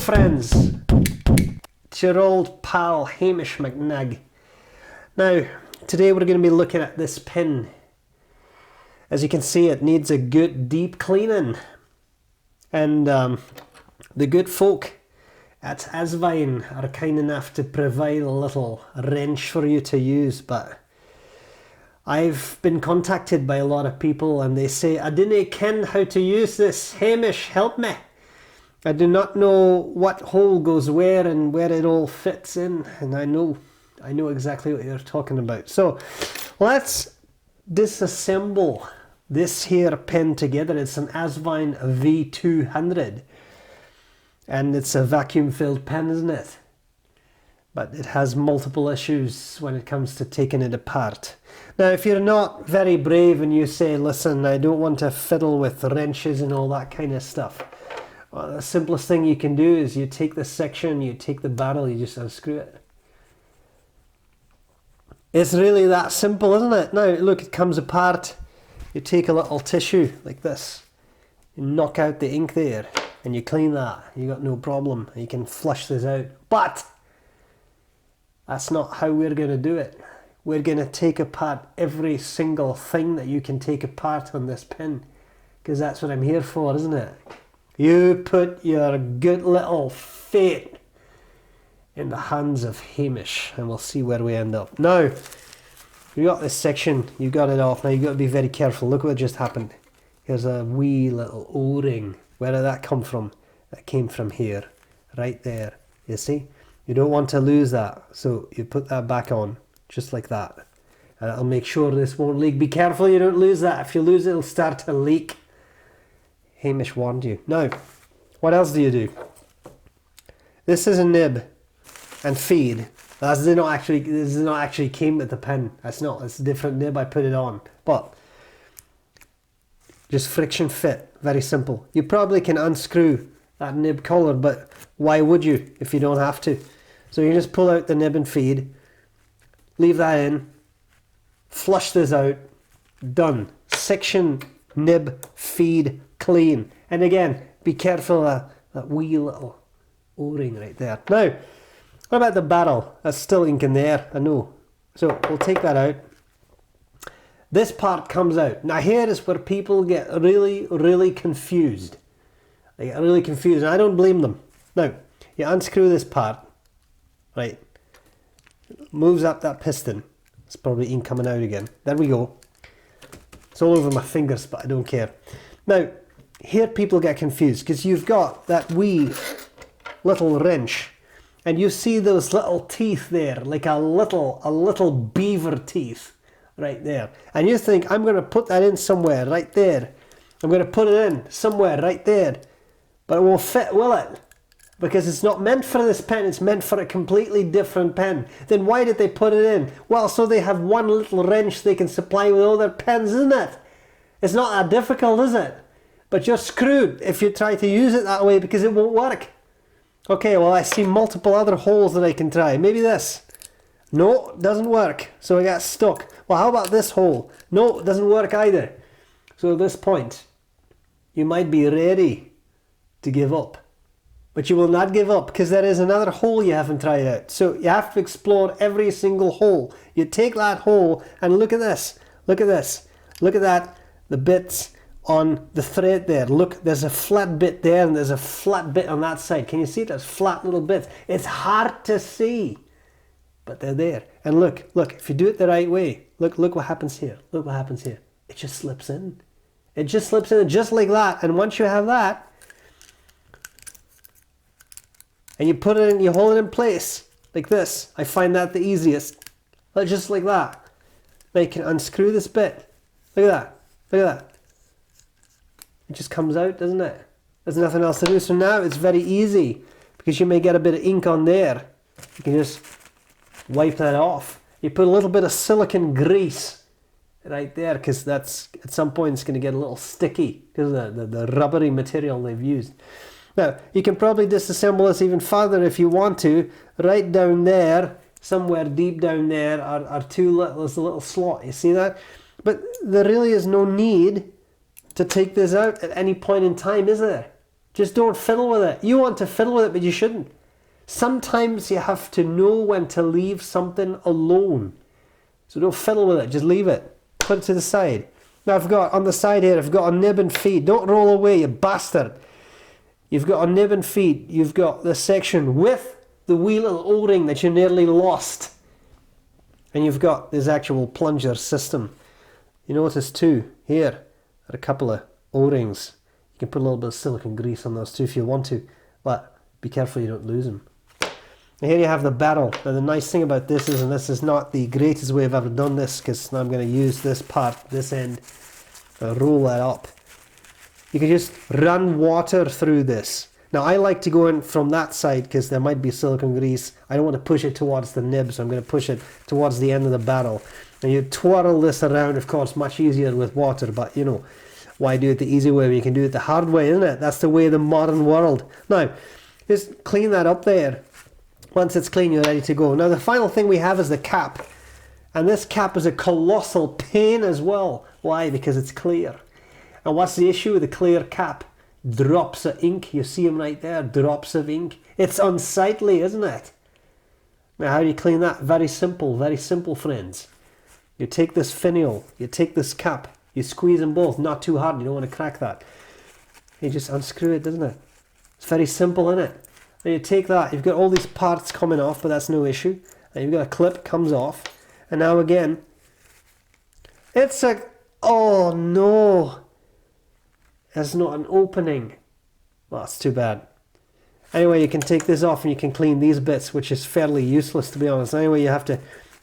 friends, it's your old pal Hamish McNug. Now, today we're going to be looking at this pin. As you can see, it needs a good deep cleaning. And the good folk at Asvine are kind enough to provide a little wrench for you to use, but I've been contacted by a lot of people and they say, I didn't ken how to use this. Hamish, help me. I do not know what hole goes where and where it all fits in, and I know exactly what you're talking about. So let's disassemble this here pin together. It's an Asvine V200 and it's a vacuum filled pen, isn't it? But it has multiple issues when it comes to taking it apart. Now, if you're not very brave and you say, listen, I don't want to fiddle with wrenches and all that kind of stuff, well, the simplest thing you can do is you take this section, you take the barrel, you just unscrew it. It's really that simple, isn't it? Now, look, it comes apart. You take a little tissue like this, you knock out the ink there, and you clean that. You got no problem. You can flush this out. But that's not how we're going to do it. We're going to take apart every single thing that you can take apart on this pin, because that's what I'm here for, isn't it? You put your good little fate in the hands of Hamish, and we'll see where we end up. Now, you got this section, you got it off. Now you got to be very careful. Look what just happened. Here's a wee little O-ring. Where did that come from? That came from here, right there. You see? You don't want to lose that, so you put that back on, just like that. And it'll make sure this won't leak. Be careful you don't lose that. If you lose it, it'll start to leak. Hamish warned you. Now, what else do you do? This is a nib and feed. This is not actually came with the pen. That's not. It's a different nib. I put it on, but just friction fit. Very simple. You probably can unscrew that nib collar, but why would you if you don't have to? So you just pull out the nib and feed, leave that in, flush this out, done. Section, nib, feed, clean. And again, be careful of that wee little O-ring right there. Now, what about the barrel? That's still ink in there, I know. So we'll take that out. This part comes out. Now here is where people get really, really confused. They get really confused, and I don't blame them. Now, you unscrew this part, right? Moves up that piston. It's probably ink coming out again. There we go. It's all over my fingers, but I don't care. Now, here people get confused because you've got that wee little wrench, and you see those little teeth there, like a little beaver teeth right there. And you think, I'm going to put that in somewhere right there. I'm going to put it in somewhere right there. But it won't fit, will it? Because it's not meant for this pen, it's meant for a completely different pen. Then why did they put it in? Well, so they have one little wrench they can supply with all their pens, isn't it? It's not that difficult, is it? But you're screwed if you try to use it that way because it won't work. Okay, well, I see multiple other holes that I can try. Maybe this. No, it doesn't work. So I got stuck. Well, how about this hole? No, it doesn't work either. So at this point, you might be ready to give up. But you will not give up because there is another hole you haven't tried out. So you have to explore every single hole. You take that hole and look at this. Look at this. Look at that. The bits on the thread there. Look, there's a flat bit there and there's a flat bit on that side. Can you see those flat little bits? It's hard to see, but they're there. And look, if you do it the right way, look what happens here. Look what happens here. It just slips in. It just slips in just like that. And once you have that, and you put it in, you hold it in place like this. I find that the easiest. Just like that. Now you can unscrew this bit. Look at that. Look at that. It just comes out, doesn't it? There's nothing else to do. So now it's very easy because you may get a bit of ink on there. You can just wipe that off. You put a little bit of silicone grease right there because that's at some point it's going to get a little sticky because of the rubbery material they've used. Now, you can probably disassemble this even further if you want to. Right down there, somewhere deep down there, are there's a little slot. You see that? But there really is no need to take this out at any point in time, is there? Just don't fiddle with it. You want to fiddle with it, but you shouldn't. Sometimes you have to know when to leave something alone. So don't fiddle with it, just leave it. Put it to the side. Now I've got, on the side here, I've got a nib and feed. Don't roll away, you bastard. You've got a nib and feed. You've got this section with the wee little O-ring that you nearly lost. And you've got this actual plunger system. You notice too, here are a couple of O-rings. You can put a little bit of silicone grease on those too if you want to, but be careful you don't lose them. And here you have the barrel. Now the nice thing about this is, and this is not the greatest way I've ever done this, because now I'm going to use this part, this end, and roll that up. You can just run water through this. Now I like to go in from that side because there might be silicone grease. I don't want to push it towards the nib, so I'm going to push it towards the end of the barrel. And you twirl this around, of course, much easier with water, but you know, why do it the easy way when you can do it the hard way, isn't it? That's the way of the modern world. Now, just clean that up there. Once it's clean, you're ready to go. Now the final thing we have is the cap. And this cap is a colossal pain as well. Why? Because it's clear. And what's the issue with the clear cap? Drops of ink. You see them right there, drops of ink. It's unsightly, isn't it? Now how do you clean that? Very simple, friends. You take this finial, you take this cap, you squeeze them both, not too hard, you don't want to crack that. You just unscrew it, doesn't it? It's very simple, isn't it? Then you take that, you've got all these parts coming off, but that's no issue. And you've got a clip, comes off. And now again, it's a, oh no, there's not an opening. Well, that's too bad. Anyway, you can take this off and you can clean these bits, which is fairly useless to be honest. Anyway, you have to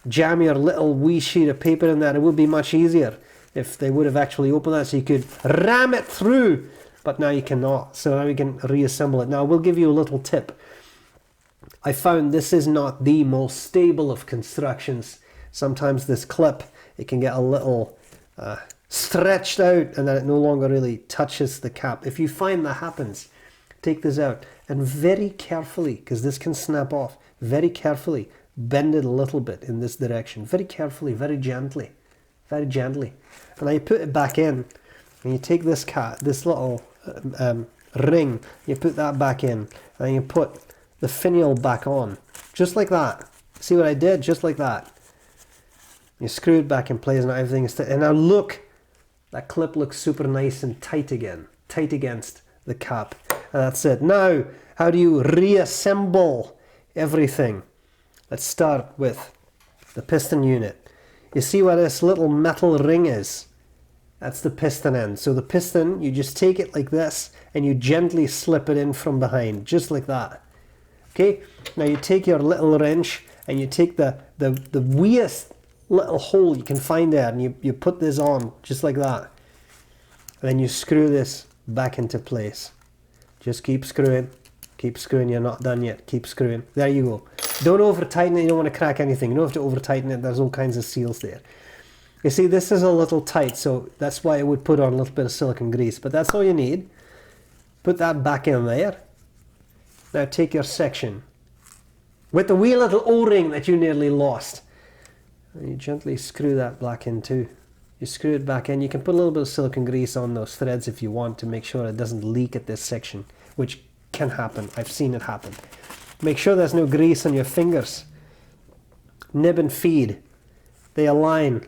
jam your little wee sheet of paper in that. It would be much easier if they would have actually opened that so you could ram it through. But now you cannot, so now you can reassemble it. Now we'll give you a little tip. I found this is not the most stable of constructions. Sometimes this clip, it can get a little stretched out and then it no longer really touches the cap. If you find that happens, take this out and very carefully, because this can snap off, very carefully bend it a little bit in this direction. Very carefully, very gently. And now you put it back in and you take this little ring, you put that back in, and you put the finial back on, just like that. See what I did? Just like that. You screw it back in place and everything is tight. And now look, that clip looks super nice and tight again, tight against the cap. And that's it. Now, how do you reassemble everything? Let's start with the piston unit. You see where this little metal ring is? That's the piston end. So the piston, you just take it like this and you gently slip it in from behind, just like that. Okay, now you take your little wrench and you take the weeest little hole you can find there and you put this on, just like that. And then you screw this back into place. Just keep screwing, you're not done yet, keep screwing. There you go. Don't over tighten it, you don't want to crack anything. You don't have to over tighten it, there's all kinds of seals there. You see, this is a little tight, so that's why I would put on a little bit of silicone grease, but that's all you need. Put that back in there. Now take your section with the wee little O-ring that you nearly lost. And you gently screw that back in too. You screw it back in. You can put a little bit of silicone grease on those threads if you want to make sure it doesn't leak at this section, which can happen. I've seen it happen. Make sure there's no grease on your fingers. Nib and feed. They align.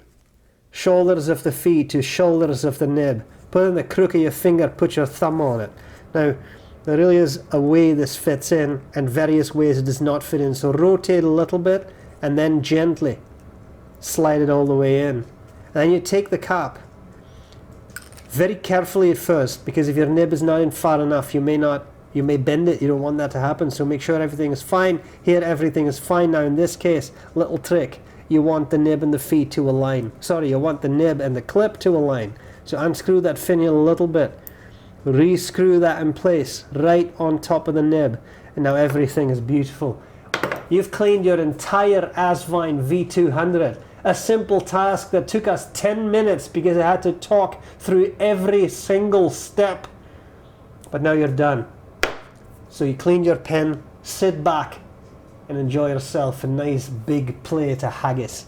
Shoulders of the feed to shoulders of the nib. Put in the crook of your finger, put your thumb on it. Now, there really is a way this fits in and various ways it does not fit in. So rotate a little bit and then gently slide it all the way in. And then you take the cap. Very carefully at first, because if your nib is not in far enough, you may bend it. You don't want that to happen. So make sure everything is fine. Here everything is fine. Now in this case, little trick. You want the nib and the feed to align. Sorry, you want the nib and the clip to align. So unscrew that finial a little bit. Rescrew that in place, right on top of the nib. And now everything is beautiful. You've cleaned your entire Asvine V200. A simple task that took us 10 minutes because I had to talk through every single step. But now you're done. So you cleaned your pen, sit back, and enjoy yourself a nice big plate of haggis.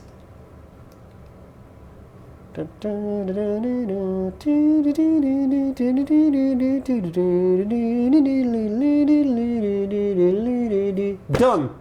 Done.